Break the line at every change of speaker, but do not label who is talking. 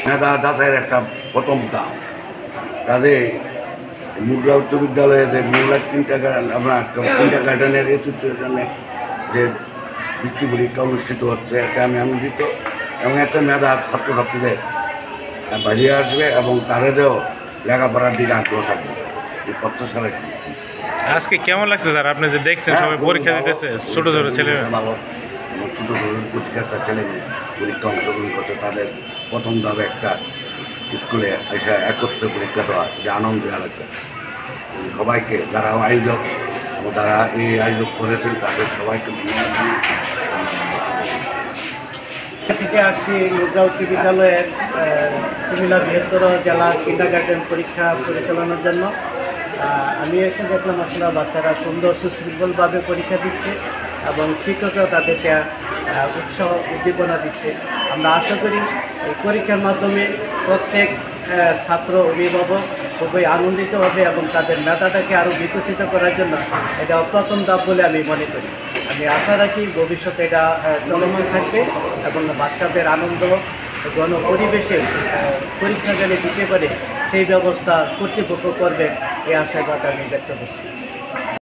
মেধা দাসের একটা প্রথম দাম তাদের মুগলা উচ্চ বিদ্যালয়ে যে মুগলা তিনটা আমরা তিনটা গার্ডেনের জন্য যে বৃত্তি পরীক্ষা অনুষ্ঠিত হচ্ছে এটা আমি আনন্দিত এবং একটা মেধা ছাত্রছাত্রীদের বাড়িয়ে আসবে এবং তাদেরও লেখাপড়ার দিকে আগ্রহ থাকবে এই প্রত্যাশা।
আজকে কেমন লাগছে স্যার আপনি যে দেখছেন সবাই পরীক্ষা দিতেছে ছোটো ছোটো ছেলে
ভালো এবং ছোটো ছোটো প্রতিষ্ঠাতা ছেলে মেয়ে পরীক্ষা অংশগ্রহণ করছে তাদের প্রথম ধাপে একটা স্কুলে এসে একত্রে পরীক্ষা দেওয়া যে আনন্দ লাগছে সবাইকে যারা আয়োজক এবং যারা এই আয়োজক করেছেন তাদের সবাইকে
থেকে আসছি মুগলা উচ্চ বিদ্যালয়ের কুমিল্লা বৃহত্তর জেলা কিন্ডারগার্টেন পরীক্ষা পরিচালনার জন্য। আমি এসে দেখলাম আসলে বাচ্চারা সুন্দর সুশৃঙ্খলভাবে পরীক্ষা দিচ্ছে এবং শিক্ষকরাও তাদেরকে উৎসাহ উদ্দীপনা দিচ্ছে। আমরা আশা করি এই পরীক্ষার মাধ্যমে প্রত্যেক ছাত্র অভিভাবক খুবই আনন্দিত হবে এবং তাদের মেধাটাকে আরও বিকশিত করার জন্য এটা প্রথম ধাপ বলে আমি মনে করি। আমি আশা রাখি ভবিষ্যতে এটা চলমান থাকবে এবং বাচ্চাদের আনন্দ গণ পরিবেশে পরীক্ষা যেন দিতে পারে সেই ব্যবস্থা কর্তৃপক্ষ করবে এই আশাবাদ আমি ব্যক্ত করছি।